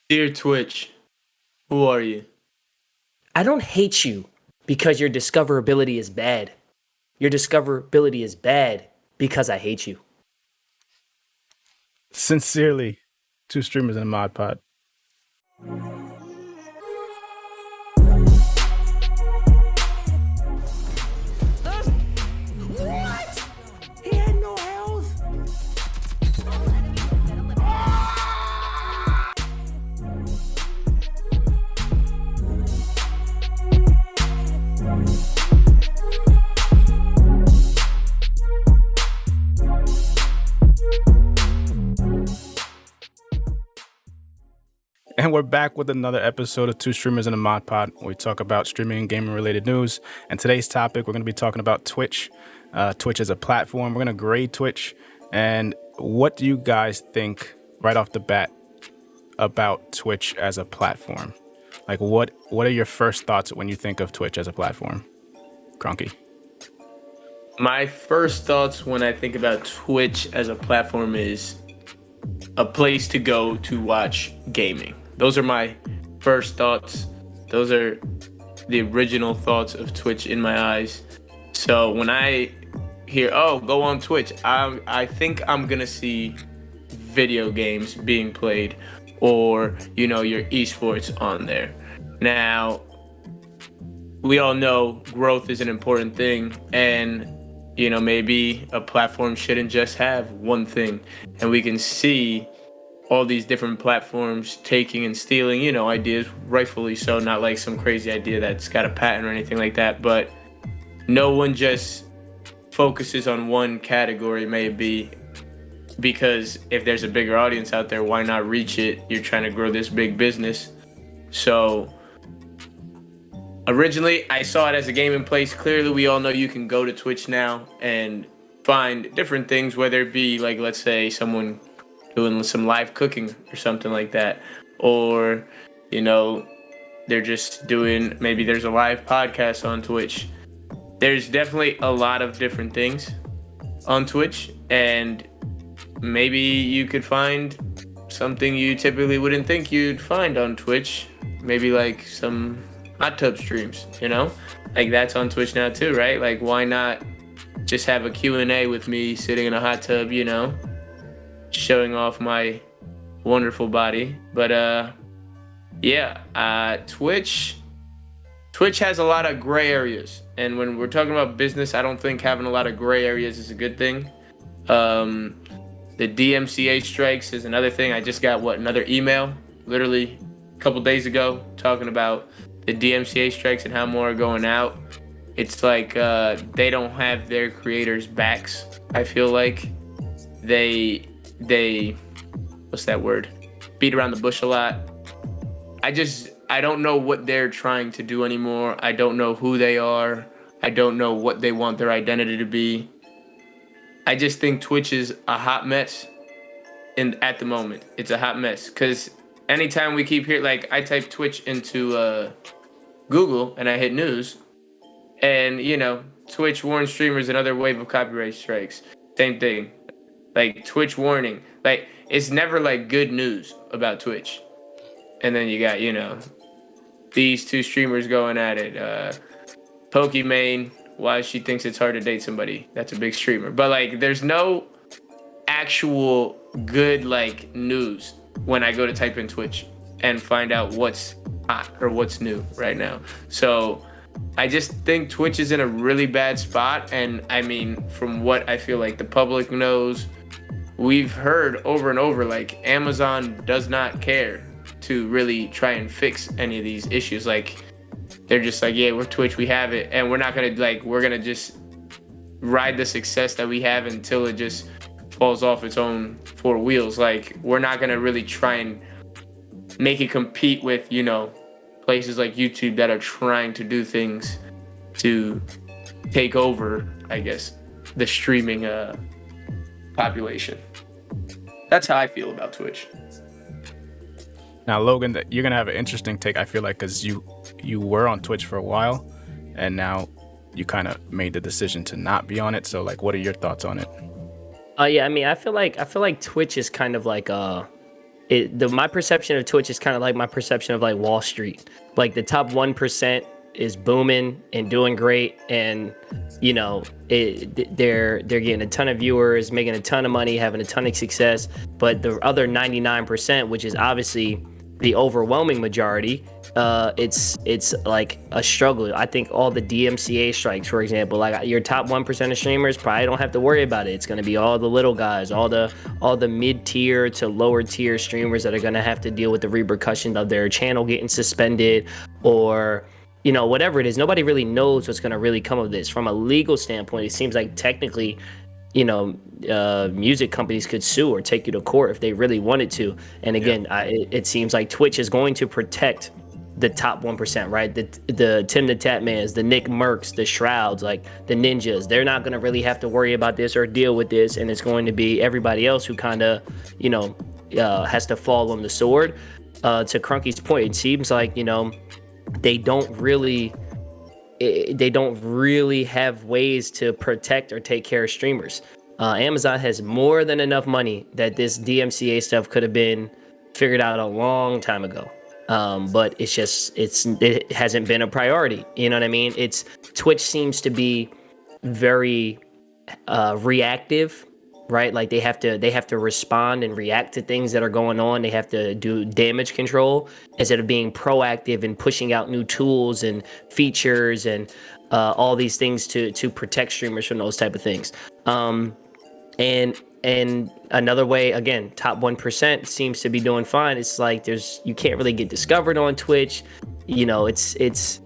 Dear Twitch, who are you? I don't hate you because your discoverability is bad. Your discoverability is bad because I hate you. Sincerely, two streamers in a mod pod. What? He had no health. And we're back with another episode of Two Streamers in a Mod Pod, where we talk about streaming and gaming related news. And today's topic, we're going to be talking about Twitch. Twitch as a platform. We're going to grade Twitch. And what do you guys think right off the bat about Twitch as a platform? Like, what are your first thoughts when you think of Twitch as a platform? Cronky. My first thoughts when I think about Twitch as a platform is a place to go to watch gaming. Those are my first thoughts. Those are the original thoughts of Twitch in my eyes. So when I hear, oh, go on Twitch, I think I'm going to see video games being played or, your esports on there. Now, we all know growth is an important thing, and maybe a platform shouldn't just have one thing, and we can see all these different platforms taking and stealing, ideas, rightfully so, not like some crazy idea that's got a patent or anything like that, but no one just focuses on one category, maybe, because if there's a bigger audience out there, why not reach it? You're trying to grow this big business. So originally, I saw it as a gaming place. Clearly, we all know you can go to Twitch now and find different things, whether it be like, let's say, someone doing some live cooking or something like that. Or, they're just doing, maybe there's a live podcast on Twitch. There's definitely a lot of different things on Twitch, and maybe you could find something you typically wouldn't think you'd find on Twitch. Maybe like some hot tub streams, like that's on Twitch now too, right? Like, why not just have a Q&A with me sitting in a hot tub, showing off my wonderful body. But Twitch has a lot of gray areas, and when we're talking about business, I don't think having a lot of gray areas is a good thing. The DMCA strikes is another thing. I just got another email literally a couple days ago talking about the DMCA strikes and how more are going out. It's like they don't have their creators' backs. I feel like they what's that word? Beat around the bush a lot. I don't know what they're trying to do anymore. I don't know who they are. I don't know what they want their identity to be. I just think Twitch is a hot mess. And at the moment, it's a hot mess. Because anytime we keep hearing, like, I type Twitch into Google and I hit news, and Twitch warns streamers another wave of copyright strikes. Same thing. Like, Twitch warning. Like, it's never like good news about Twitch. And then you got, these two streamers going at it. Pokimane, why she thinks it's hard to date somebody. That's a big streamer. But like, there's no actual good like news when I go to type in Twitch and find out what's hot or what's new right now. So I just think Twitch is in a really bad spot. And I mean, from what I feel like the public knows, we've heard over and over, like, Amazon does not care to really try and fix any of these issues. Like, they're just like, yeah, we're Twitch, we have it, and we're not gonna, like, we're gonna just ride the success that we have until it just falls off its own four wheels. Like, we're not gonna really try and make it compete with, places like YouTube that are trying to do things to take over, I guess, the streaming population. That's how I feel about Twitch. Now, Logan, you're going to have an interesting take, I feel like, because you were on Twitch for a while, and now you kind of made the decision to not be on it. So, like, what are your thoughts on it? Yeah, I mean, I feel like Twitch is kind of like my perception of Twitch is kind of like my perception of like Wall Street. Like the top 1% is booming and doing great, and they're getting a ton of viewers, making a ton of money, having a ton of success. But the other 99%, which is obviously the overwhelming majority, it's like a struggle. I think all the DMCA strikes, for example, like your top 1% of streamers probably don't have to worry about it. It's going to be all the little guys, all the mid-tier to lower tier streamers that are going to have to deal with the repercussions of their channel getting suspended, or whatever it is. Nobody really knows what's going to really come of this. From a legal standpoint, it seems like technically music companies could sue or take you to court if they really wanted to. And again, it seems like Twitch is going to protect the top 1%, right? The Tim the Tatmans, the Nick Mercs, the Shrouds, like the Ninjas. They're not going to really have to worry about this or deal with this, and it's going to be everybody else who kind of has to fall on the sword. To Crunky's point, it seems like they don't really have ways to protect or take care of streamers. Amazon has more than enough money that this DMCA stuff could have been figured out a long time ago. But it hasn't been a priority. You know what I mean? Twitch seems to be very reactive, right? Like they have to respond and react to things that are going on. They have to do damage control instead of being proactive and pushing out new tools and features and all these things to protect streamers from those type of things. And another way, again, top 1% seems to be doing fine. It's like you can't really get discovered on Twitch. It's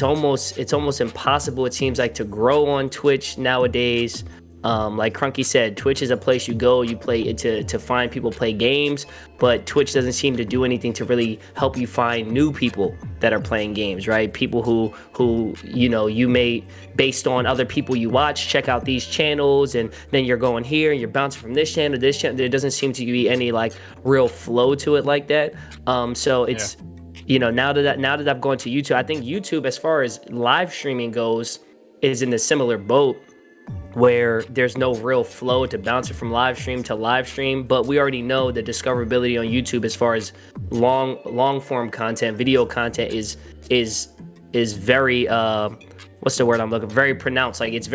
almost impossible, it seems like, to grow on Twitch nowadays. Like Crunky said, Twitch is a place you go, you play to find people play games, but Twitch doesn't seem to do anything to really help you find new people that are playing games, right? People who you may, based on other people you watch, check out these channels, and then you're going here and you're bouncing from this channel to this channel. There doesn't seem to be any like real flow to it like that. So it's now that I've gone to YouTube, I think YouTube, as far as live streaming goes, is in a similar boat, where there's no real flow to bounce it from live stream to live stream. But we already know the discoverability on YouTube as far as long form content, video content is very what's the word I'm looking for? Very pronounced. Like it's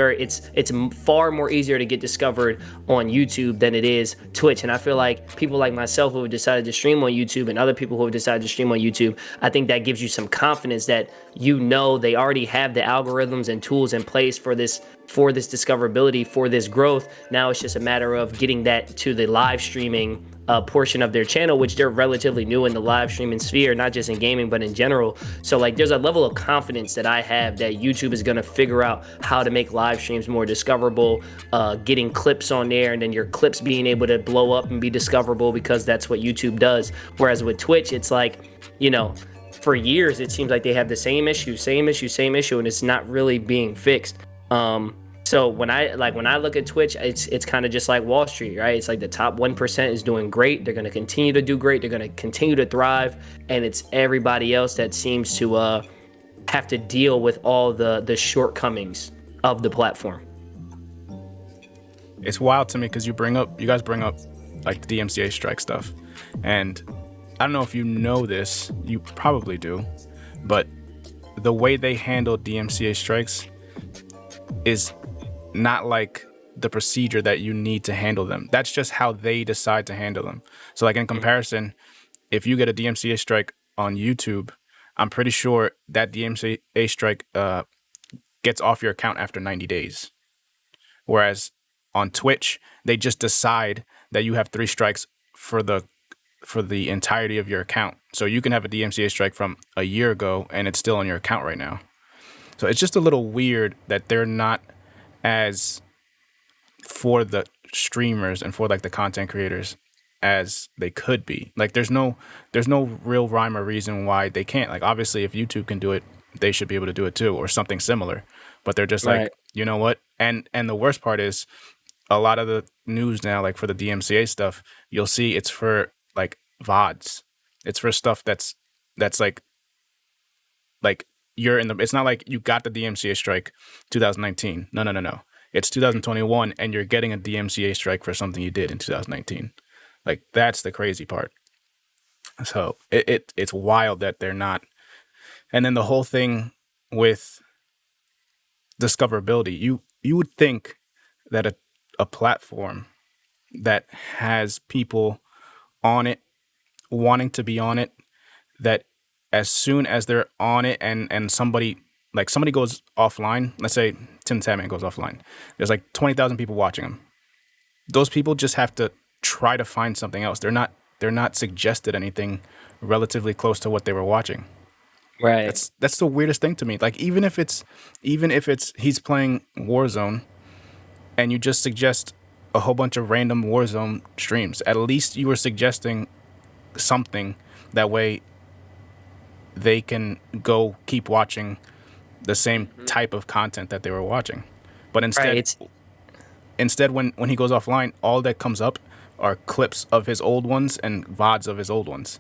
far more easier to get discovered on YouTube than it is Twitch. And I feel like people like myself who have decided to stream on YouTube and other people who have decided to stream on YouTube, I think that gives you some confidence that they already have the algorithms and tools in place for this discoverability, for this growth. Now it's just a matter of getting that to the live streaming portion of their channel, which they're relatively new in the live streaming sphere, not just in gaming, but in general. So like there's a level of confidence that I have that YouTube is going to figure out how to make live streams more discoverable, getting clips on there, and then your clips being able to blow up and be discoverable, because that's what YouTube does. Whereas with Twitch, it's like, for years, it seems like they have the same issue, and it's not really being fixed. So when I look at Twitch, it's kind of just like Wall Street, right? It's like the top 1% is doing great. They're going to continue to do great. They're going to continue to thrive. And it's everybody else that seems to have to deal with all the shortcomings of the platform. It's wild to me because you guys bring up like the DMCA strike stuff. And I don't know if you know this, you probably do, but the way they handle DMCA strikes is not like the procedure that you need to handle them. That's just how they decide to handle them. So like in comparison, if you get a DMCA strike on YouTube, I'm pretty sure that DMCA strike gets off your account after 90 days. Whereas on Twitch, they just decide that you have 3 strikes for the entirety of your account. So you can have a DMCA strike from a year ago and it's still on your account right now. So it's just a little weird that they're not as for the streamers and for like the content creators as they could be. Like there's no real rhyme or reason why they can't. Like obviously if YouTube can do it, they should be able to do it too, or something similar. But they're just Right. like, you know what? And the worst part is a lot of the news now, like for the DMCA stuff, you'll see it's for like VODs. It's for stuff that's like you're in the, it's not like you got the DMCA strike 2019. No. It's 2021 and you're getting a DMCA strike for something you did in 2019. Like that's the crazy part. So it's wild that they're not. And then the whole thing with discoverability, you would think that a platform that has people on it wanting to be on it, that as soon as they're on it and somebody goes offline, let's say Tim Tatman goes offline, there's like 20,000 people watching him. Those people just have to try to find something else. They're not suggested anything relatively close to what they were watching. Right. That's the weirdest thing to me. Like even if it's he's playing Warzone and you just suggest a whole bunch of random Warzone streams, at least you were suggesting something. That way they can go keep watching the same type of content that they were watching. But Right. instead when he goes offline, all that comes up are clips of his old ones and VODs of his old ones.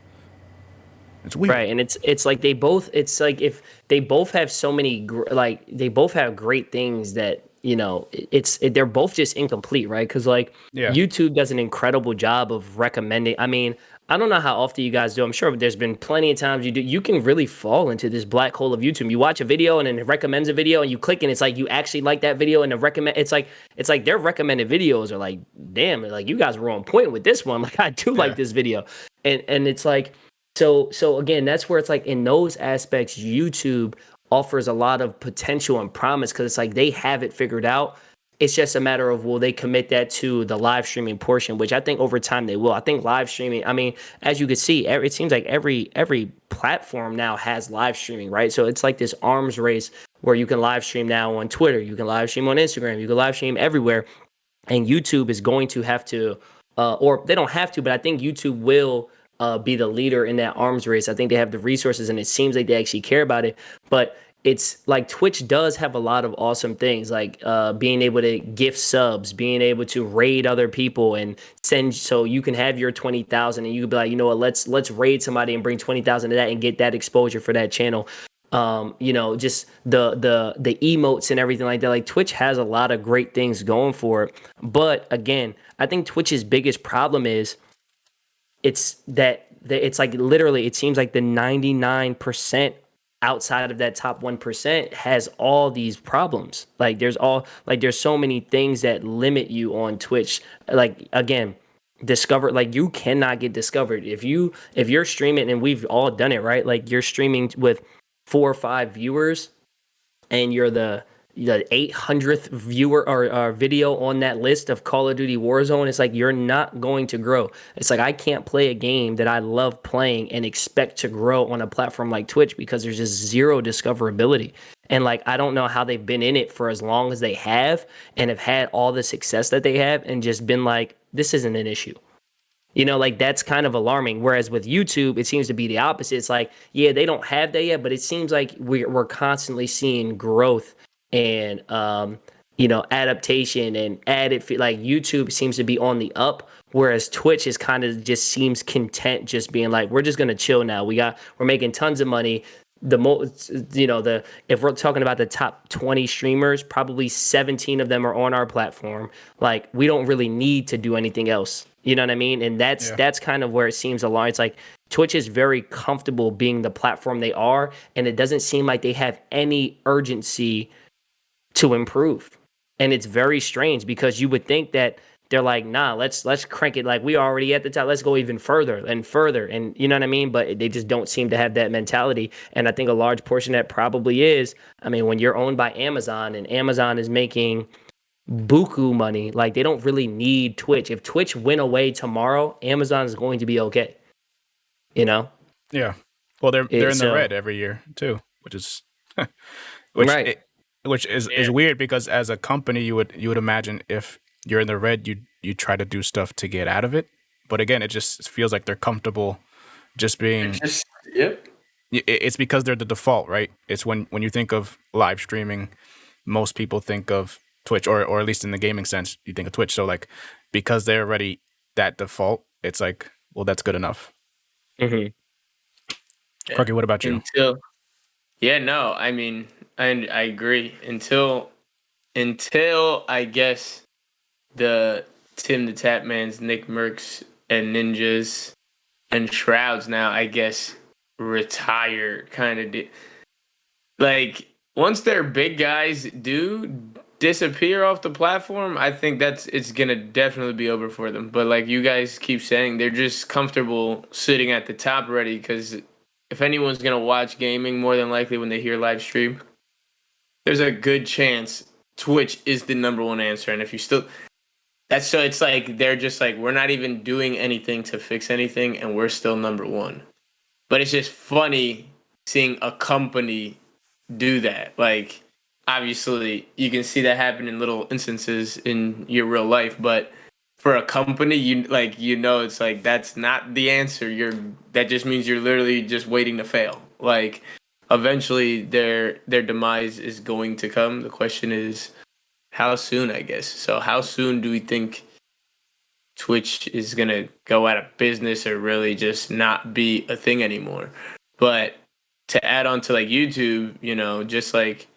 It's weird. Right, and it's like it's like if they both have so many like they both have great things that they're both just incomplete, right? Because like Yeah. YouTube does an incredible job of recommending. I mean, I don't know how often you guys do. I'm sure there's been plenty of times you do. You can really fall into this black hole of YouTube. You watch a video and then it recommends a video, and you click and it's like you actually like that video, and the recommend. It's like their recommended videos are like, damn, like you guys were on point with this one. Like I do like Yeah. this video, and it's like. So again, that's where it's like in those aspects, YouTube offers a lot of potential and promise because it's like they have it figured out. It's just a matter of will they commit that to the live streaming portion, which I think over time they will. I think live streaming. I mean, as you can see, it seems like every platform now has live streaming, right? So it's like this arms race where you can live stream now on Twitter, you can live stream on Instagram, you can live stream everywhere, and YouTube is going to have to, or they don't have to, but I think YouTube will be the leader in that arms race. I think they have the resources, and it seems like they actually care about it. But it's like Twitch does have a lot of awesome things, like being able to gift subs, being able to raid other people and send, so you can have your 20,000, and you can be like, you know what, let's raid somebody and bring 20,000 of that and get that exposure for that channel. Just the emotes and everything like that. Like Twitch has a lot of great things going for it. But again, I think Twitch's biggest problem is it's that it's like literally it seems like the 99% outside of that top 1% has all these problems. Like there's so many things that limit you on Twitch. Like again, discover, like you cannot get discovered if you're streaming, and we've all done it, right? Like you're streaming with 4 or 5 viewers and you're the 800th viewer or video on that list of Call of Duty Warzone. It's like you're not going to grow. It's like I can't play a game that I love playing and expect to grow on a platform like Twitch because there's just zero discoverability. And like I don't know how they've been in it for as long as they have and have had all the success that they have and just been like, this isn't an issue. Like that's kind of alarming. Whereas with YouTube, it seems to be the opposite. It's like, yeah, they don't have that yet, but it seems like we're constantly seeing growth and adaptation and added. Like YouTube seems to be on the up, whereas Twitch is kind of just seems content, just being like, we're just gonna chill now. We're making tons of money. The most, if we're talking about the top 20 streamers, probably 17 of them are on our platform. Like we don't really need to do anything else. You know what I mean? And that's kind of where it seems alarming. It's like Twitch is very comfortable being the platform they are, and it doesn't seem like they have any urgency to improve. And it's very strange because you would think that they're like, nah, let's crank it. Like we already at the top. Let's go even further and further. And you know what I mean? But they just don't seem to have that mentality. And I think a large portion of that probably is, I mean, when you're owned by Amazon and Amazon is making buku money, like they don't really need Twitch. If Twitch went away tomorrow, Amazon is going to be okay. Yeah. Well, they're in the red every year too, which is right. Which is weird because as a company you would imagine if you're in the red you try to do stuff to get out of it. But again, it just feels like they're comfortable just being. Yep. It's because they're the default, right? It's when you think of live streaming, most people think of Twitch, or at least in the gaming sense, you think of Twitch. So like because they're already that default, it's like, well, that's good enough. Mm-hmm. Runky, what about you? I mean, I agree. Until I guess the Tim the Tapmans, Nick Mercs, and Ninjas, and Shrouds now, I guess, retire kind of. Like, once their big guys do disappear off the platform, I think it's gonna definitely be over for them. But like you guys keep saying, they're just comfortable sitting at the top already because if anyone's gonna watch gaming, more than likely when they hear live stream, there's a good chance Twitch is the number one answer. And if you still that's so it's like they're just like we're not even doing anything to fix anything and we're still number one. But it's just funny seeing a company do that. Like obviously you can see that happen in little instances in your real life, but for a company, it's like that's not the answer. That just means you're literally just waiting to fail. Like eventually their demise is going to come. The question is how soon, I guess. So how soon do we think Twitch is gonna go out of business or really just not be a thing anymore? But to add on to like YouTube, just like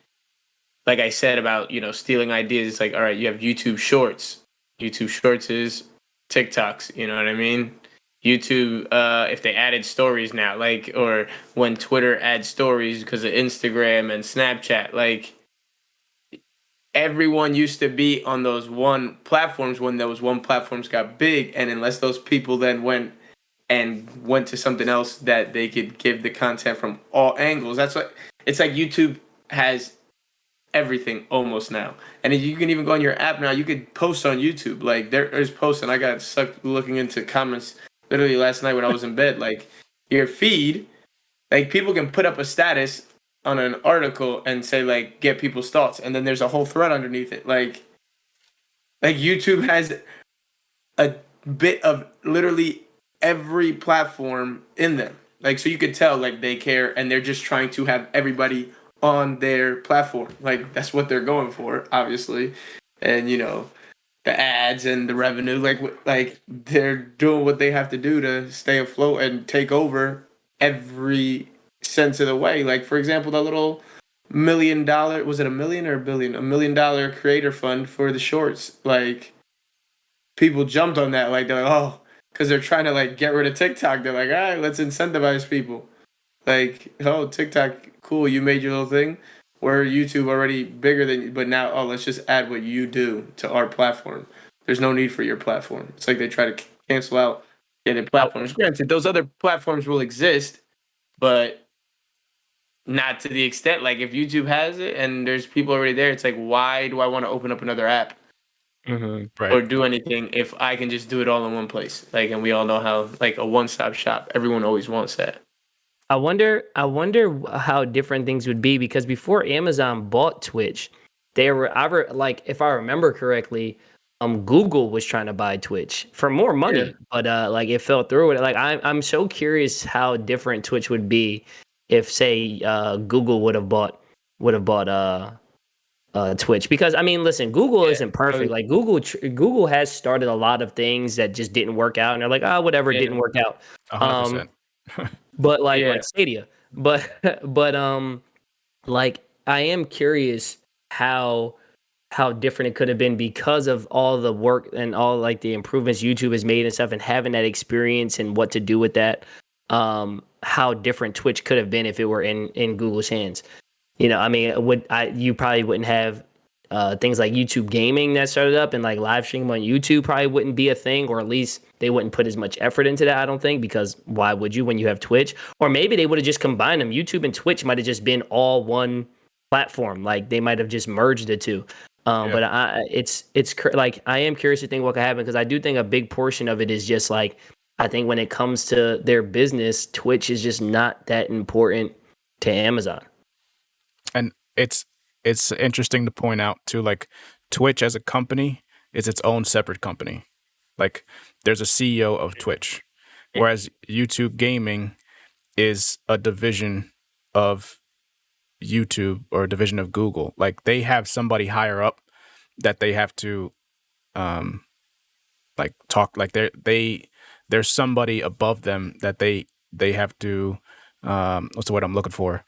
I said about, stealing ideas, it's like, all right, you have YouTube Shorts. YouTube Shorts is TikToks, you know what I mean? YouTube, if they added stories now, like, or when Twitter adds stories because of Instagram and Snapchat, like, everyone used to be on those one platforms when those one platforms got big, and unless those people then went to something else that they could give the content from all angles, that's what it's like. YouTube has everything almost now, and you can even go on your app now. You could post on YouTube. Like there's posts, and I got sucked looking into comments literally last night when I was in bed. Like your feed, like people can put up a status on an article and say like get people's thoughts, and then there's a whole thread underneath it. Like YouTube has a bit of literally every platform in them. Like so you could tell like they care and they're just trying to have everybody on their platform. Like that's what they're going for, obviously. And the ads and the revenue, like they're doing what they have to do to stay afloat and take over every sense of the way. Like for example, the little $1 million, was it a million or a billion? $1 million creator fund for the shorts. Like people jumped on that, like they're like, oh, because they're trying to like get rid of TikTok. They're like, all right, let's incentivize people. Like, oh, TikTok, cool, you made your little thing. We're YouTube already bigger than you, but now, oh, let's just add what you do to our platform. There's no need for your platform. It's like they try to cancel out the other platforms. Granted, those other platforms will exist, but not to the extent. Like, if YouTube has it and there's people already there, it's like, why do I want to open up another app or do anything if I can just do it all in one place? Like, and we all know how, like, a one-stop shop, everyone always wants that. I wonder how different things would be because before Amazon bought Twitch, they were like if I remember correctly, Google was trying to buy Twitch for more money, but like it fell through. It like I'm so curious how different Twitch would be if say Google would have bought Twitch, because I mean, listen, Google isn't perfect. Like Google has started a lot of things that just didn't work out, and they're like, oh, whatever, it didn't work out. 100%. But like Stadia, but like I am curious how different it could have been because of all the work and all like the improvements YouTube has made and stuff, and having that experience and what to do with that. How different Twitch could have been if it were in Google's hands. I mean, you probably wouldn't have things like YouTube gaming that started up, and like live stream on YouTube probably wouldn't be a thing, or at least they wouldn't put as much effort into that, I don't think, because why would you when you have Twitch? Or maybe they would have just combined them. YouTube and Twitch might have just been all one platform. Like they might have just merged the two. But like I am curious to think what could happen, because I do think a big portion of it is just like, I think when it comes to their business, Twitch is just not that important to Amazon. And it's interesting to point out too, like Twitch as a company is its own separate company. Like there's a CEO of Twitch, whereas YouTube gaming is a division of YouTube or a division of Google. Like they have somebody higher up that they have to like talk, like there's somebody above them that they have to what's the word I'm looking for?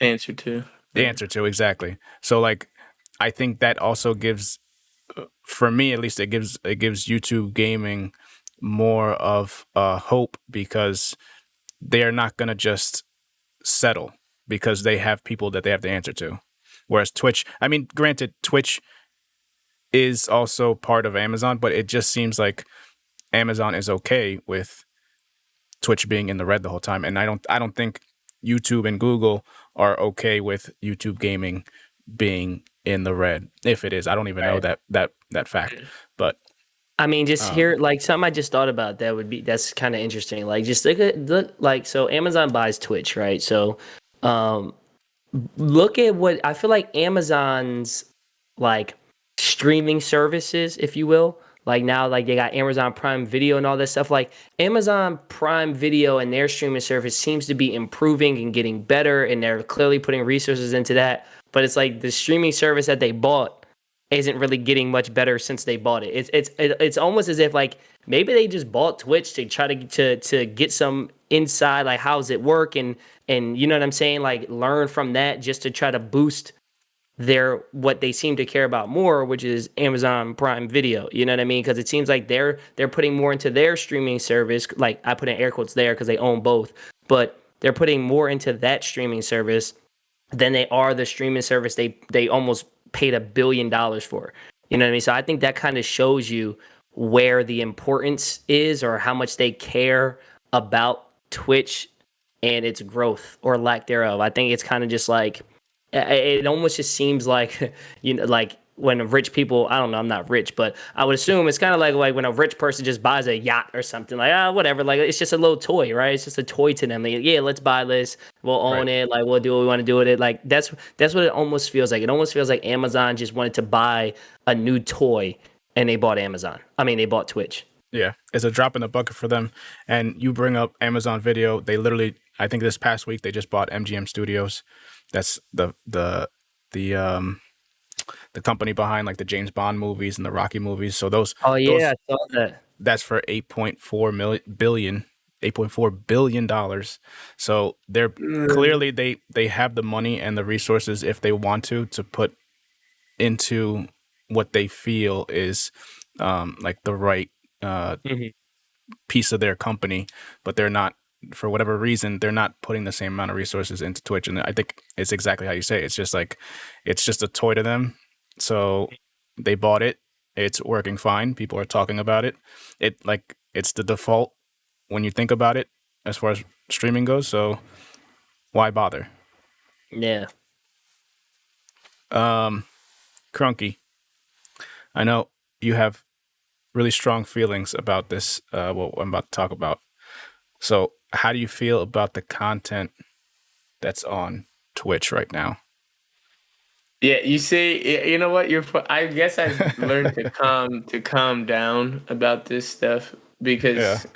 Answer to. The answer to, exactly. So like I think that also gives, for me at least, it gives YouTube gaming more of hope because they are not going to just settle because they have people that they have to answer to. Whereas Twitch, I mean, granted, Twitch is also part of Amazon, but it just seems like Amazon is okay with Twitch being in the red the whole time, and I don't think YouTube and Google are okay with YouTube gaming being in the red. If it is, I don't even know that fact. But I mean, just here, like something I just thought about that's kind of interesting. Like, just look, so Amazon buys Twitch, right? So, um, look at what I feel like Amazon's like streaming services, if you will. Like now, like they got Amazon Prime Video and all this stuff. Like Amazon Prime Video and their streaming service seems to be improving and getting better, and they're clearly putting resources into that. But it's like the streaming service that they bought isn't really getting much better since they bought it. It's almost as if like maybe they just bought Twitch to try to get some inside, like how's it work, and you know what I'm saying, like learn from that just to try to boost their what they seem to care about more, which is Amazon Prime Video. You know what I mean? Because it seems like they're putting more into their streaming service. Like I put in air quotes there because they own both, but they're putting more into that streaming service than they are the streaming service they almost paid $1 billion for. You know what I mean? So I think that kind of shows you where the importance is or how much they care about Twitch and its growth or lack thereof. I think it's kind of just like it almost just seems like like when rich people, I don't know, I'm not rich, but I would assume it's kind of like when a rich person just buys a yacht or something, like whatever, like it's just a little toy, right? It's just a toy to them. Like, yeah, let's buy this, we'll own it, like we'll do what we want to do with it. Like that's what it almost feels like. It almost feels like Amazon just wanted to buy a new toy and they bought they bought Twitch. yeah, it's a drop in the bucket for them. And you bring up Amazon Video, they literally, I think this past week they just bought MGM Studios. That's the company behind like the James Bond movies and the Rocky movies. So Oh yeah, I saw that. that's for $8.4 billion. So they're clearly they have the money and the resources if they want to put into what they feel is like the right piece of their company, but they're not, for whatever reason, they're not putting the same amount of resources into Twitch. And I think it's exactly how you say it. It's just like, it's just a toy to them. So they bought it. It's working fine. People are talking about it. It's the default when you think about it as far as streaming goes. So why bother? Yeah. Crunky, I know you have really strong feelings about this, what I'm about to talk about. So how do you feel about the content that's on Twitch right now? Yeah, you see, you know what? I guess I've learned to calm down about this stuff because,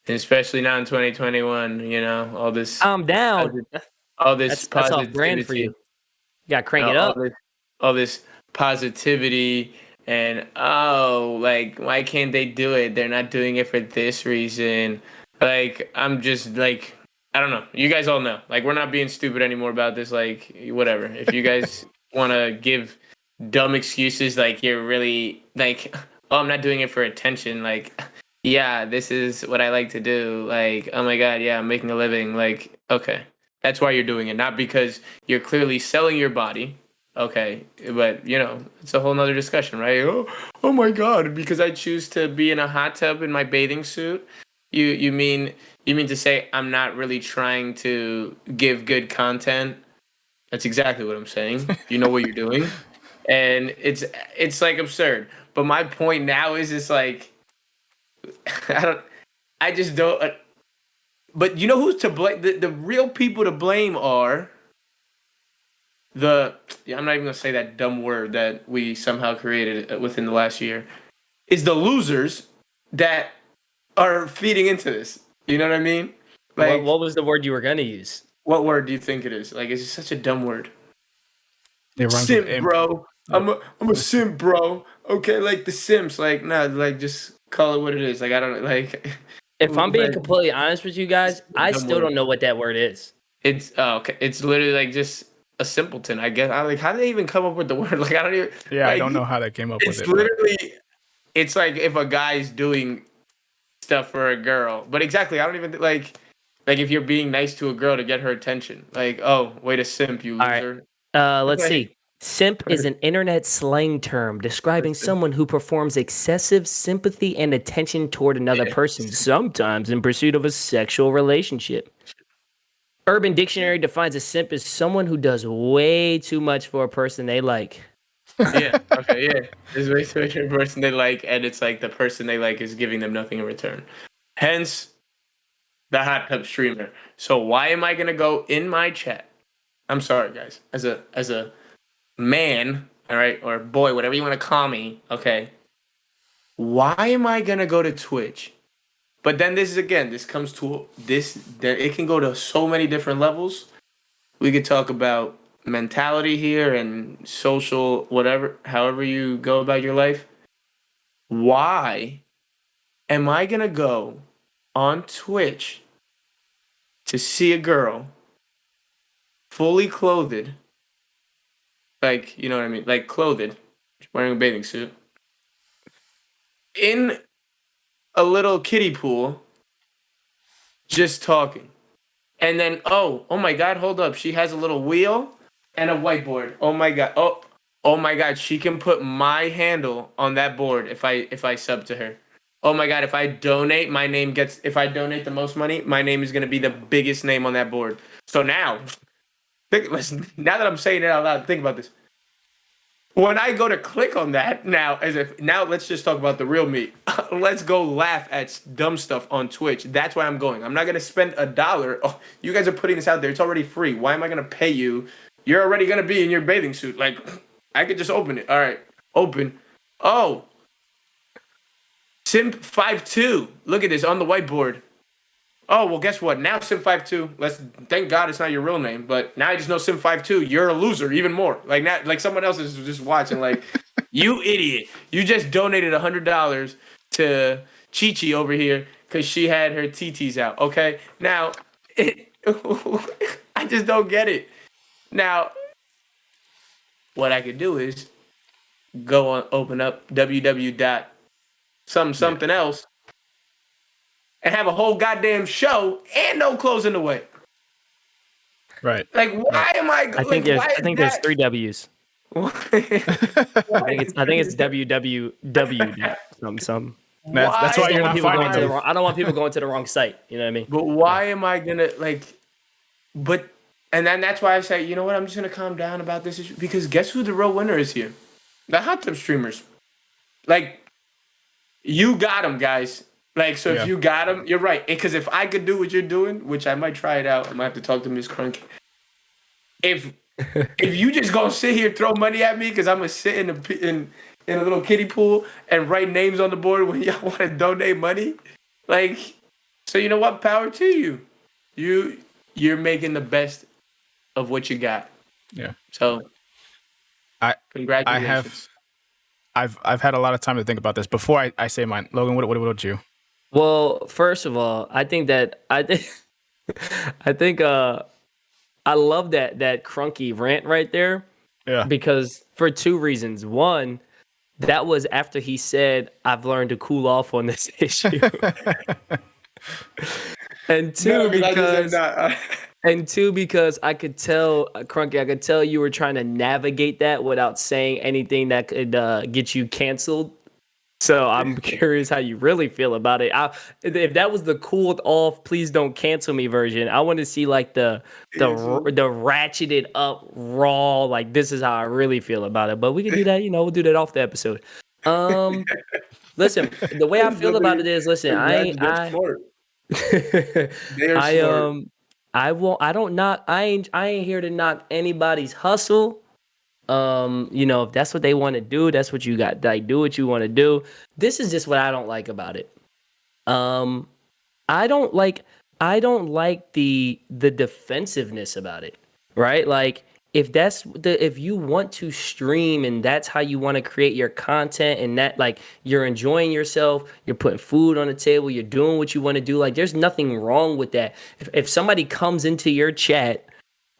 especially now in 2021, all this, Calm down. all this That's off brand for you. You gotta crank it up. all this positivity, and like, why can't they do it? They're not doing it for this reason. Like, I'm just like, I don't know. You guys all know. Like, we're not being stupid anymore about this. Like, whatever. If you guys want to give dumb excuses, like, you're really, like, oh, I'm not doing it for attention. Like, yeah, this is what I like to do. Like, oh, my God, yeah, I'm making a living. Like, okay. That's why you're doing it. Not because you're clearly selling your body. Okay. But, it's a whole nother discussion, right? Oh, my God, because I choose to be in a hot tub in my bathing suit. You mean to say I'm not really trying to give good content? That's exactly what I'm saying. You know what you're doing, and it's like absurd. But my point now is just like I just don't. But you know who's to blame? The real people to blame are I'm not even gonna say that dumb word that we somehow created within the last year. Is the losers that are feeding into this. You know what I mean? Like, what was the word you were gonna use? What word do you think it is? Like, it's just such a dumb word. Simp, bro. I'm a simp, bro. Okay, like the Simps. Like, nah, like just call it what it is. Like, I don't like. If I'm being completely honest with you guys, I still don't know what that word is. It's okay. It's literally like just a simpleton, I guess. How did they even come up with the word? Like, I don't even. Yeah, like, I don't know how they came up with it. It's literally. It's like if a guy's doing stuff for a girl. But exactly, I don't even like if you're being nice to a girl to get her attention. Like, oh, way to simp, you All right. loser. Let's Like, see. Simp is an internet slang term describing someone who performs excessive sympathy and attention toward another yeah. person, sometimes in pursuit of a sexual relationship. Urban Dictionary defines a simp as someone who does way too much for a person they like. Yeah. Okay. Yeah. There's way too much of a person they like, and it's like the person they like is giving them nothing in return. Hence, the hot tub streamer. So why am I gonna go in my chat? I'm sorry, guys. As a man, all right, or boy, whatever you want to call me. Okay. Why am I gonna go to Twitch? But then this comes to this. It can go to so many different levels. We could talk about mentality here and social, whatever, however you go about your life. Why am I gonna go on Twitch to see a girl fully clothed, like, you know what I mean, like clothed, wearing a bathing suit, in a little kiddie pool, just talking? And then, oh my God, hold up. She has a little wheel and a whiteboard. Oh my God. Oh my God. She can put my handle on that board if I sub to her. Oh my God. If I donate, if I donate the most money, my name is going to be the biggest name on that board. So now, listen, now that I'm saying it out loud, think about this. When I go to click on that now, let's just talk about the real me. Let's go laugh at dumb stuff on Twitch. That's why I'm going. I'm not gonna spend $1. Oh, you guys are putting this out there. It's already free. Why am I gonna pay you? You're already gonna be in your bathing suit. Like, I could just open it. All right, open. Oh, Simp 52. Look at this on the whiteboard. Oh, well, guess what? Now Simp52, thank God it's not your real name, but now I just know Simp52, you're a loser even more. Like, now, like someone else is just watching, like, you idiot. You just donated $100 to Chi-Chi over here because she had her TTs out, okay? Now, I just don't get it. Now, what I could do is go on, open up something else, and have a whole goddamn show and no clothes in the way. Right. Like, why am I? I think there's 3 W's. I I think it's www. Something. That's why you're not finding them. I don't want people going to the wrong site. You know what I mean? But why am I gonna and then that's why I say, you know what? I'm just gonna calm down about this issue because guess who the real winner is here? The hot tub streamers. Like, you got them, guys. Like, so if you got them, you're right. Because if I could do what you're doing, which I might try it out, I might have to talk to Miss Crunky. If you just gonna sit here throw money at me because I'm gonna sit in a little kiddie pool and write names on the board when y'all want to donate money, like, so you know what? Power to you. You're making the best of what you got. Yeah. So, congratulations. I've had a lot of time to think about this. Before I say mine, Logan, what about you? Well, first of all, I think I love that Crunky rant right there. Yeah. Because for 2 reasons. One, that was after he said, "I've learned to cool off on this issue." And two, because I could tell, Crunky, you were trying to navigate that without saying anything that could get you canceled. So I'm curious how you really feel about it. If that was the cooled off, please don't cancel me version, I want to see like the ratcheted up raw, like this is how I really feel about it. But we can do that, we'll do that off the episode. Listen, the way I feel about it is, listen, I ain't here to knock anybody's hustle. If that's what they want to do, that's what you got. Like, do what you want to do. This is just what I don't like about it. I don't like the defensiveness about it, right? Like, if you want to stream and that's how you want to create your content and that, like, you're enjoying yourself, you're putting food on the table, you're doing what you want to do, like, there's nothing wrong with that. If somebody comes into your chat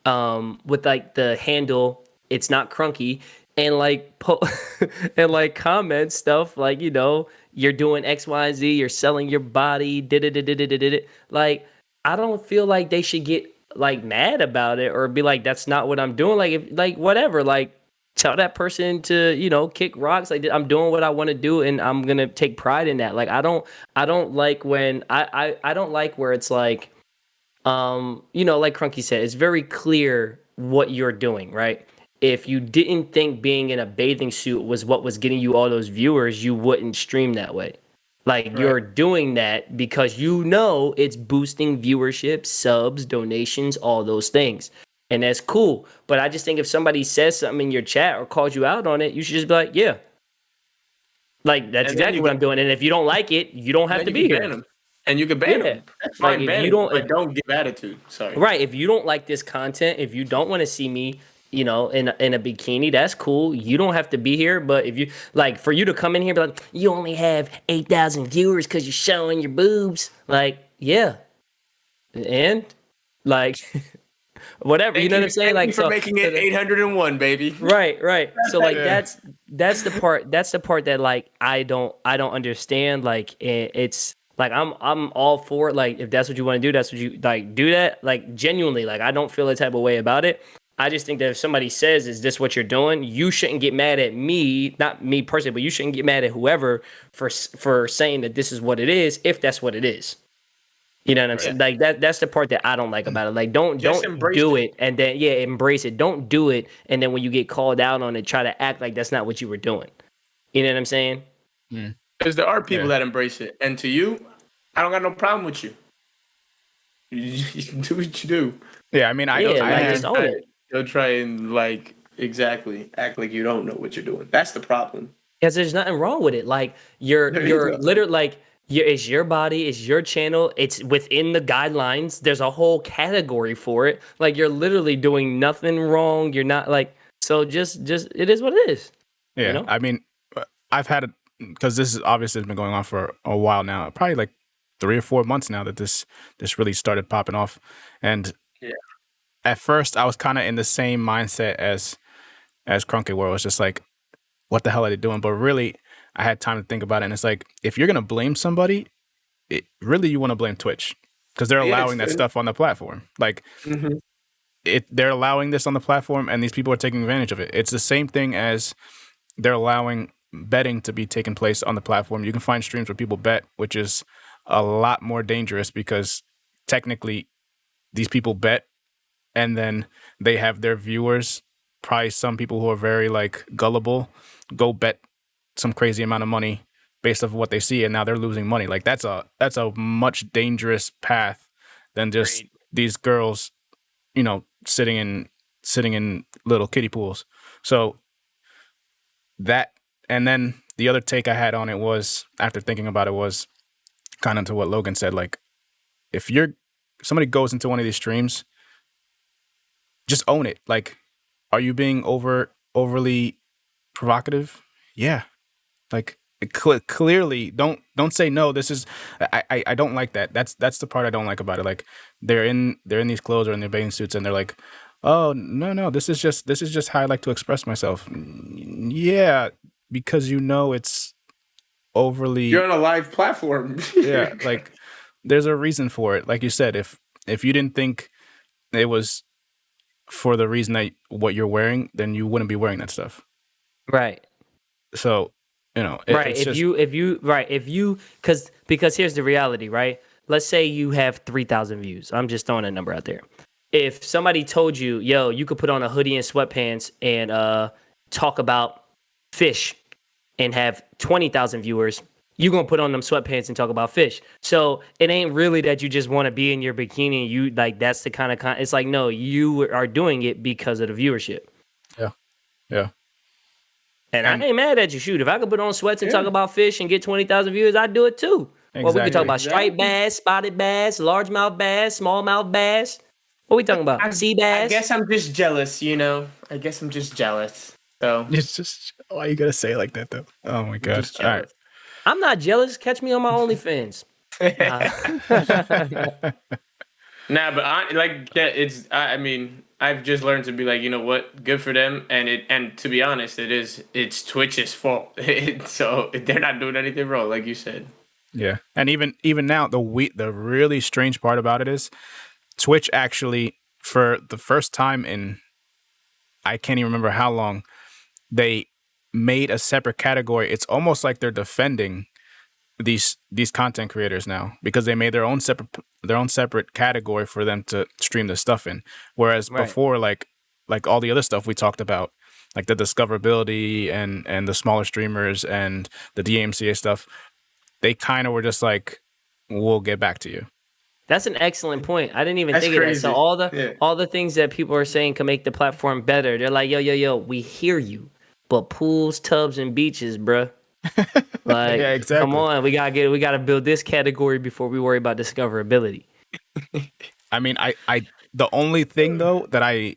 with like the handle, it's not Crunky, and like and like comment stuff like, you're doing X, Y, and Z, you're selling your body, like, I don't feel like they should get like mad about it or be like, that's not what I'm doing. Like, if like whatever, like tell that person to, kick rocks. Like, I'm doing what I want to do and I'm gonna take pride in that. Like, I don't like when I don't like where it's like, like Crunky said, it's very clear what you're doing, right? If you didn't think being in a bathing suit was what was getting you all those viewers, you wouldn't stream that way. Like, you're doing that because it's boosting viewership, subs, donations, all those things. And that's cool. But I just think if somebody says something in your chat or calls you out on it, you should just be like, yeah. Like, that's exactly what I'm doing. And if you don't like it, you don't have to be here. Ban them. And you can ban them. That's fine, like, if ban you them, don't, but don't give attitude. Sorry. right. If you don't like this content, if you don't want to see me, in a bikini, that's cool. You don't have to be here. But if you like, for you to come in here, and be like, you only have 8,000 viewers because you're showing your boobs. Like, yeah, and like, whatever. You know what I'm saying? Like, for making it 801, baby. Right. So like, that's the part. That's the part that like I don't understand. Like, it's. Like, I'm all for it. Like, if that's what you want to do, that's what you like. Do that. Like, genuinely. Like, I don't feel a type of way about it. I just think that if somebody says, "Is this what you're doing?" You shouldn't get mad at me, not me personally, but you shouldn't get mad at whoever for saying that this is what it is, if that's what it is. You know what I'm saying? Like, that's the part that I don't like about it. Like, don't do it and then embrace it. Don't do it and then when you get called out on it, try to act like that's not what you were doing. You know what I'm saying? Because there are people that embrace it, and to you, I don't got no problem with you. You can do what you do. Yeah, I mean, I just own it. Don't try and act like you don't know what you're doing. That's the problem. Because there's nothing wrong with it. Like, you're literally like, it's your body, it's your channel, it's within the guidelines. There's a whole category for it. Like, you're literally doing nothing wrong. You're not like, so just it is what it is. Yeah, I mean, I've had it because this is obviously been going on for a while now, probably like 3 or 4 months now that this really started popping off. And at first I was kind of in the same mindset as Crunky, where it was just like, what the hell are they doing? But really, I had time to think about it, and it's like, if you're gonna blame somebody, really you want to blame Twitch because they're allowing that stuff on the platform. Like, they're allowing this on the platform, and these people are taking advantage of it. It's the same thing as they're allowing betting to be taking place on the platform. You can find streams where people bet, which is a lot more dangerous because technically these people bet and then they have their viewers, probably some people who are very like gullible, go bet some crazy amount of money based off of what they see, and now they're losing money. Like, that's a much dangerous path than just these girls, sitting in little kiddie pools. So that, and then the other take I had on it was, after thinking about it, was kind of to what Logan said. Like, if somebody goes into one of these streams, just own it. Like, are you being overly provocative? Yeah. Like, clearly, don't say no. This is, I don't like that. That's the part I don't like about it. Like, they're in these clothes or in their bathing suits, and they're like, oh no, this is just how I like to express myself. Yeah, because it's overly. You're on a live platform. Yeah, like, there's a reason for it. Like you said, if you didn't think it was for the reason that what you're wearing, then you wouldn't be wearing that stuff. Right. So, right. Because here's the reality, right? Let's say you have 3,000 views. I'm just throwing a number out there. If somebody told you, yo, you could put on a hoodie and sweatpants and talk about fish and have 20,000 viewers, you're going to put on them sweatpants and talk about fish. So it ain't really that you just want to be in your bikini. And you like, that's the kind of, it's like, no, you are doing it because of the viewership. Yeah. Yeah. And I ain't mad at you. Shoot, if I could put on sweats and talk about fish and get 20,000 viewers, I'd do it too. Exactly. Well, we can talk about striped bass, spotted bass, largemouth bass, smallmouth bass. What are we talking about? Sea bass? I guess I'm just jealous, I guess I'm just jealous. So it's just, why you gotta say it like that though? Oh my god! All right, I'm not jealous. Catch me on my OnlyFans. Nah, but I mean, I've just learned to be like, you know what, good for them. And to be honest, it's Twitch's fault. So they're not doing anything wrong, like you said. Yeah, and even now, the really strange part about it is Twitch actually, for the first time in I can't even remember how long, they made a separate category. It's almost like they're defending these content creators now because they made their own separate category for them to stream their stuff in. Whereas Right. before, like all the other stuff we talked about, like the discoverability and the smaller streamers and the DMCA stuff, they kind of were just like, we'll get back to you. That's an excellent point. I didn't even That's think of that. So crazy. Yeah. all the things that people are saying can make the platform better. They're like, yo, we hear you, but pools, tubs, and beaches, bruh. Like, Yeah, exactly. come on, we gotta build this category before we worry about discoverability. I mean, I the only thing though that I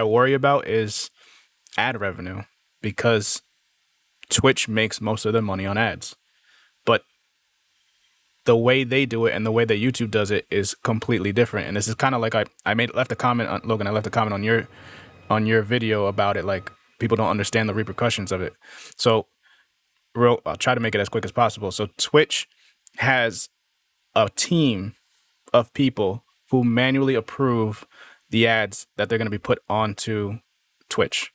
worry about is ad revenue because Twitch makes most of their money on ads. But the way they do it and the way that YouTube does it is completely different. And this is kind of like I left a comment on Logan. I left a comment on your video about it. Like people don't understand the repercussions of it. So I'll try to make it as quick as possible. So Twitch has a team of people who manually approve the ads that they're going to be put onto Twitch,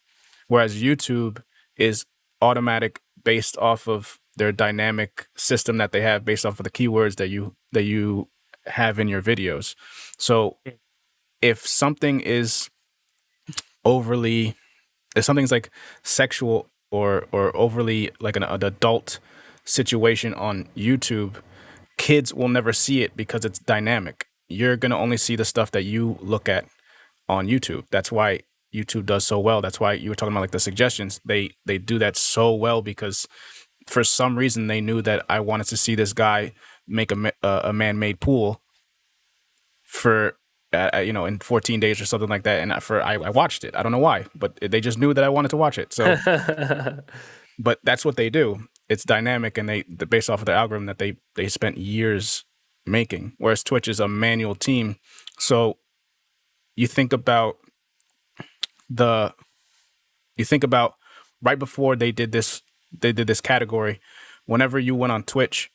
whereas YouTube is automatic based off of their dynamic system that they have based off of the keywords that you have in your videos. So if something is if something's like sexual or overly like an adult situation on YouTube, kids will never see it because it's dynamic. You're going to only see the stuff that you look at on YouTube. That's why YouTube does so well. That's why you were talking about like the suggestions. They do that so well because for some reason they knew that I wanted to see this guy make a man-made pool for in 14 days or something like that, and I watched it. I don't know why, but they just knew that I wanted to watch it. So, but that's what they do. It's dynamic, and they based off of the algorithm that they spent years making. Whereas Twitch is a manual team. So you think about right before they did this category. Whenever you went on Twitch,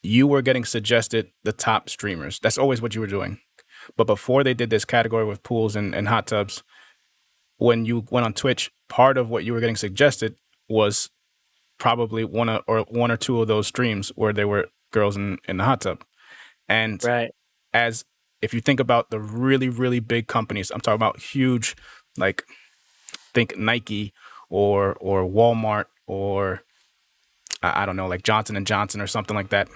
you were getting suggested the top streamers. That's always what you were doing. But before they did this category with pools and hot tubs, when you went on Twitch, part of what you were getting suggested was probably one or two of those streams where there were girls in the hot tub. And Right. as if you think about the really, really big companies, I'm talking about huge, like think Nike or Walmart or I don't know, like Johnson and Johnson or something like that.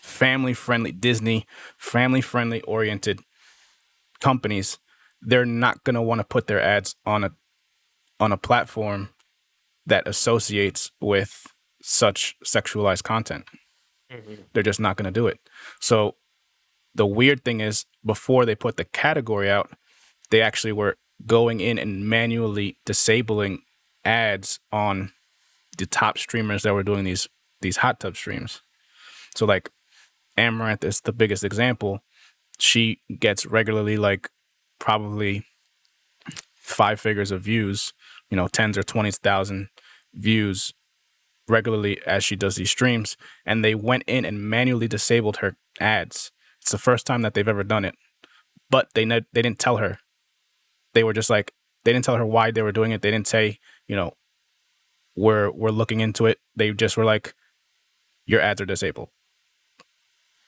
Family friendly, Disney, family friendly oriented companies, they're not going to want to put their ads on a platform that associates with such sexualized content. Mm-hmm. They're just not going to do it. So the weird thing is, before they put the category out, they actually were going in and manually disabling ads on the top streamers that were doing these hot tub streams. So like Amaranth is the biggest example. She gets regularly like probably 5 figures of views, tens or 20,000 views regularly as she does these streams. And they went in and manually disabled her ads. It's the first time that they've ever done it. But they didn't tell her. They were just like, they didn't tell her why they were doing it. They didn't say, we're looking into it. They just were like, your ads are disabled.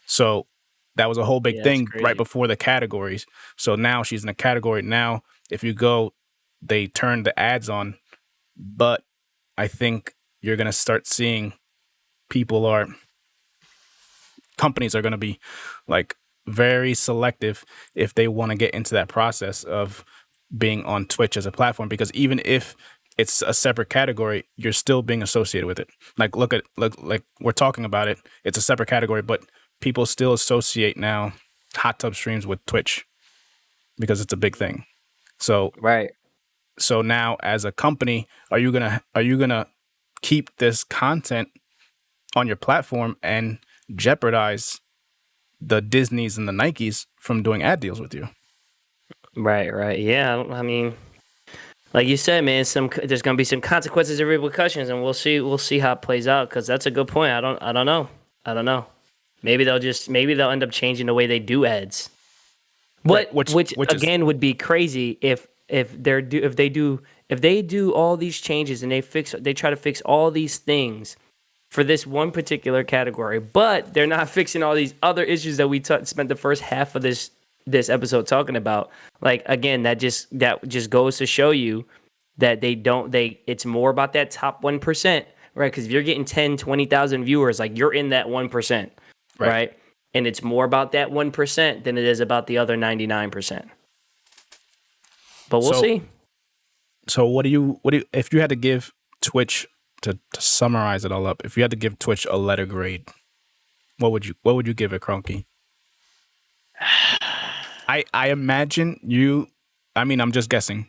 So that was a whole big thing right before the categories. So now she's in a category. Now, if you go, they turn the ads on. But I think you're going to start seeing companies are going to be like very selective if they want to get into that process of being on Twitch as a platform, because even if it's a separate category, you're still being associated with it. Like look like we're talking about it. It's a separate category, but people still associate now hot tub streams with Twitch because it's a big thing. So Right. So now as a company, are you gonna keep this content on your platform and jeopardize the Disneys and the Nikes from doing ad deals with you? Right. Yeah, I mean, like you said, man, there's gonna be some consequences and repercussions, and we'll see how it plays out. Because that's a good point. I don't know. Maybe they'll end up changing the way they do ads. Right. Which Which is again would be crazy if they do all these changes and they try to fix all these things for this one particular category, but they're not fixing all these other issues that we spent the first half of this episode talking about. Like again, that just goes to show you that it's more about that top 1%, right? Because if you're getting 10, 20,000 viewers, like you're in that 1%, right. right? And it's more about that 1% than it is about the other 99%. But we'll So see. so what do you if you had to give Twitch to summarize it all up, if you had to give Twitch a letter grade, what would you give it, Cronky? I imagine you. I mean, I'm just guessing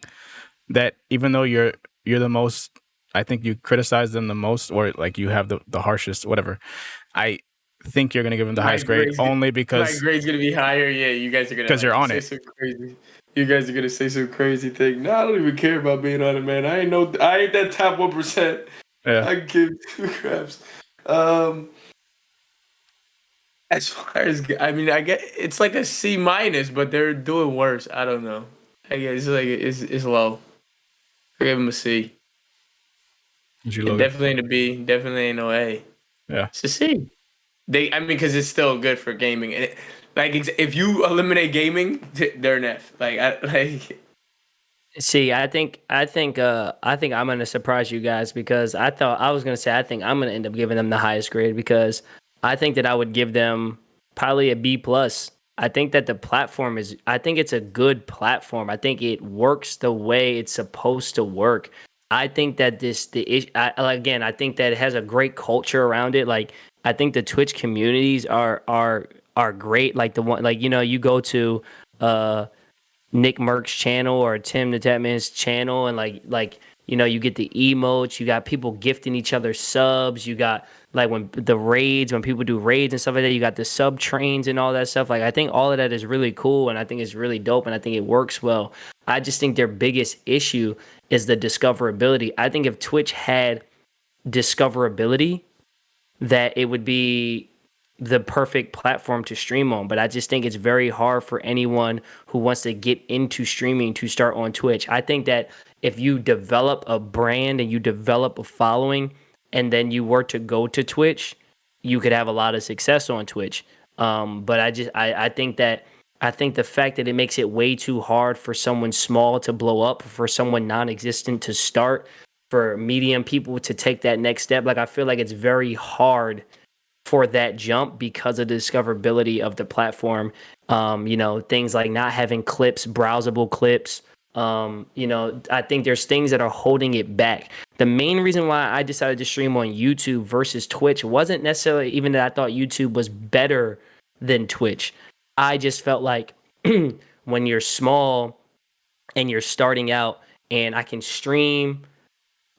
that even though you're the most, I think you criticize them the most, or like you have the harshest, whatever. I think you're gonna give them the My highest grade grade's only my because grade's gonna be higher. Yeah, you guys are gonna you're like on say it. some crazy. You guys are gonna say some crazy thing. No, I don't even care about being on it, man. I ain't that top 1%. Yeah. I give two craps. Um, as far as I mean, I get it's like a C minus, but they're doing worse. I don't know. I guess it's low. I give them a C. Did you And Logan? definitely ain't a B. Definitely ain't no A. Yeah. It's a C. I mean, because it's still good for gaming. Like, if you eliminate gaming, they're an F. See, I think I'm gonna surprise you guys because I thought I was gonna say I think I'm gonna end up giving them the highest grade because I think that I would give them probably a B plus. I think that I think it's a good platform. I think it works the way it's supposed to work. I think that again, I think that it has a great culture around it. Like, I think the Twitch communities are great. Like the one, like, you go to, uh, Nick Merck's channel or Tim the Tatman's channel, and you get the emotes, you got people gifting each other subs, you got like when people do raids and stuff like that, you got the sub trains and all that stuff. Like, I think all of that is really cool, and I think it's really dope, and I think it works well. I just think their biggest issue is the discoverability. I think if Twitch had discoverability, that it would be the perfect platform to stream on. But I just think it's very hard for anyone who wants to get into streaming to start on Twitch. I think that if you develop a brand and you develop a following and then you were to go to Twitch, you could have a lot of success on Twitch. But I think that I think the fact that it makes it way too hard for someone small to blow up, for someone non-existent to start, for medium people to take that next step, like I feel like it's very hard for that jump because of the discoverability of the platform. Things like not having clips, browsable clips. I think there's things that are holding it back. The main reason why I decided to stream on YouTube versus Twitch wasn't necessarily even that I thought YouTube was better than Twitch. I just felt like when you're small and you're starting out and I can stream,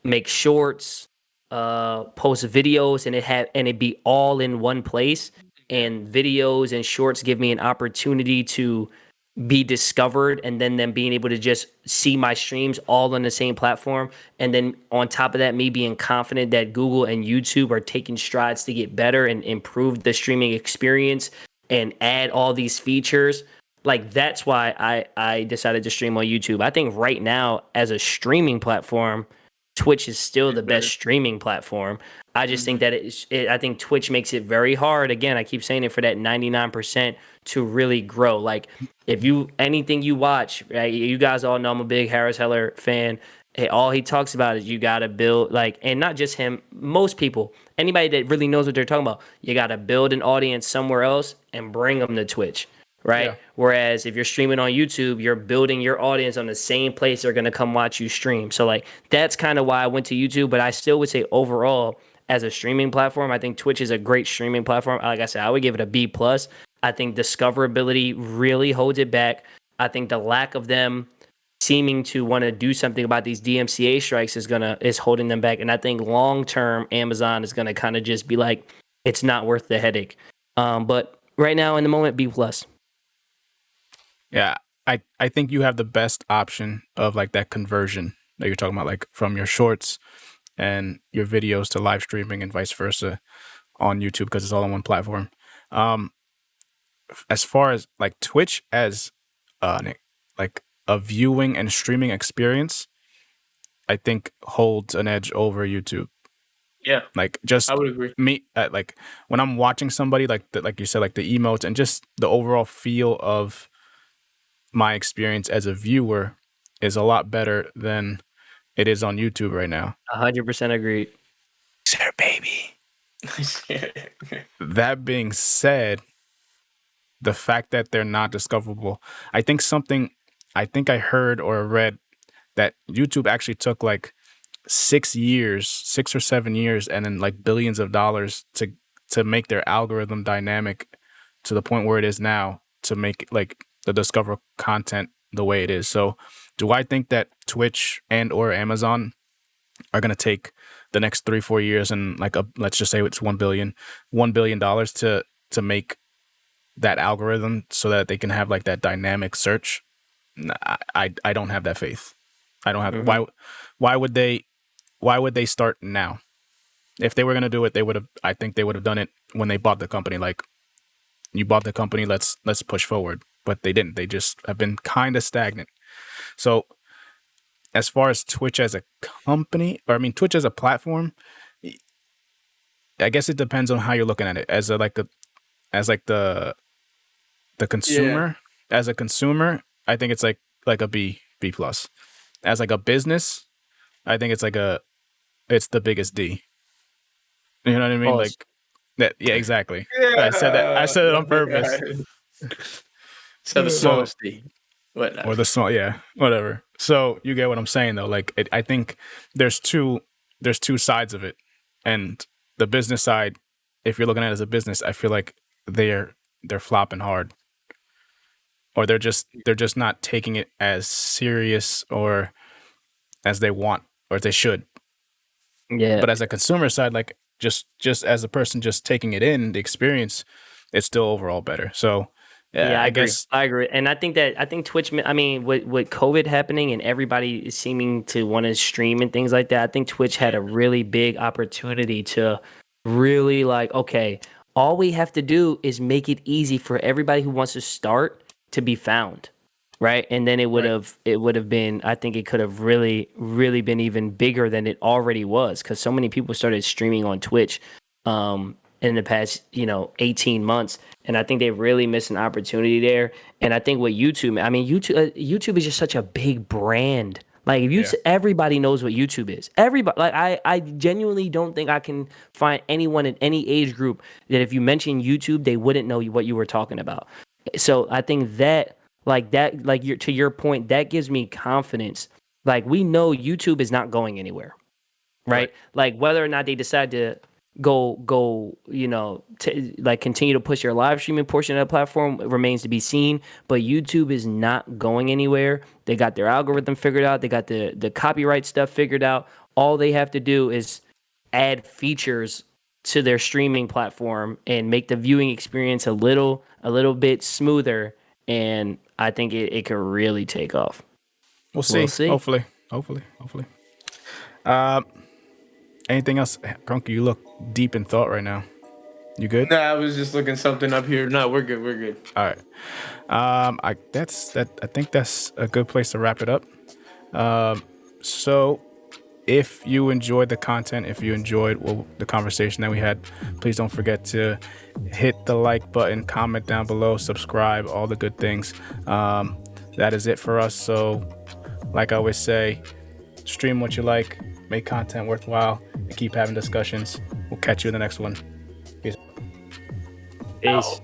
make shorts, post videos, and it be all in one place. And videos and shorts give me an opportunity to be discovered, and then them being able to just see my streams all on the same platform. And then on top of that, me being confident that Google and YouTube are taking strides to get better and improve the streaming experience and add all these features. Like, that's why I decided to stream on YouTube. I think right now, as a streaming platform, Twitch is still the best streaming platform. I just think that I think Twitch makes it very hard. Again, I keep saying it, for that 99% to really grow. Like, if anything you watch, right, you guys all know I'm a big Harris Heller fan. Hey, all he talks about is you got to build, like, and not just him, most people, anybody that really knows what they're talking about, you got to build an audience somewhere else and bring them to Twitch. Right. Yeah. Whereas if you're streaming on YouTube, you're building your audience on the same place they're going to come watch you stream. So, like, that's kind of why I went to YouTube. But I still would say overall, as a streaming platform, I think Twitch is a great streaming platform. Like I said, I would give it a B plus. I think discoverability really holds it back. I think the lack of them seeming to want to do something about these DMCA strikes is holding them back. And I think long term, Amazon is going to kind of just be like, it's not worth the headache. But right now, in the moment, B plus. Yeah, I think you have the best option of like that conversion that you're talking about, like from your shorts and your videos to live streaming and vice versa on YouTube because it's all on one platform. As far as like Twitch as like a viewing and streaming experience, I think holds an edge over YouTube. Yeah, Like I just would agree. me, like when I'm watching somebody, like like you said, like the emotes and just the overall feel of my experience as a viewer is a lot better than it is on YouTube right now. 100% agreed. Sir, baby. That being said, the fact that they're not discoverable, I think I heard or read that YouTube actually took like 6 or 7 years, and then like billions of dollars to make their algorithm dynamic to the point where it is now to make like the discover content the way it is. So, do I think that Twitch and or Amazon are going to take the next 3-4 years and like let's just say it's $1 billion to make that algorithm so that they can have like that dynamic search? I don't have that faith. I don't have why would they start now? If they were going to do it, I think they would have done it when they bought the company. Like, you bought the company, let's push forward. But they didn't. They just have been kind of stagnant. So as far as Twitch as a company, or I mean Twitch as a platform, I guess it depends on how you're looking at it. As the consumer, as a consumer, I think it's like a B plus. As like a business, I think it's the biggest D. You know what I mean? Pause. Like that. Yeah, exactly. I said that. I said it on purpose. So the smallest D. What? Or the small, yeah, whatever. So you get what I'm saying, though. Like, I think there's two sides of it, and the business side, if you're looking at it as a business, I feel like they're flopping hard, or they're just not taking it as serious or as they want or as they should. Yeah. But as a consumer side, like just as a person just taking it in, the experience, it's still overall better. So. Yeah, I agree. guess I agree. And I think Twitch, I mean, with COVID happening and everybody seeming to want to stream and things like that, I think Twitch had a really big opportunity to really like, okay, all we have to do is make it easy for everybody who wants to start to be found. Right. And then it would have been, I think it could have really, really been even bigger than it already was, because so many people started streaming on Twitch in the past, 18 months. And I think they really missed an opportunity there. And I think with YouTube, I mean, YouTube is just such a big brand. Like, if everybody knows what YouTube is. Everybody, like, I genuinely don't think I can find anyone in any age group that if you mention YouTube, they wouldn't know what you were talking about. So I think that, to your point, that gives me confidence. Like, we know YouTube is not going anywhere, right? Like, whether or not they decide to go continue to push your live streaming portion of the platform remains to be seen, but YouTube is not going anywhere. They got their algorithm figured out. They got the copyright stuff figured out. All they have to do is add features to their streaming platform and make the viewing experience a little bit smoother, and I think it could really take off. We'll see. Hopefully. Anything else, Runky? You look deep in thought right now. You good? Nah, I was just looking something up here. No, we're good. All right. I think that's a good place to wrap it up. So if you enjoyed the content, if you enjoyed the conversation that we had, please don't forget to hit the like button, comment down below, subscribe, all the good things. That is it for us. So like I always say, stream what you like, make content worthwhile, and keep having discussions. We'll catch you in the next one. Peace. Peace.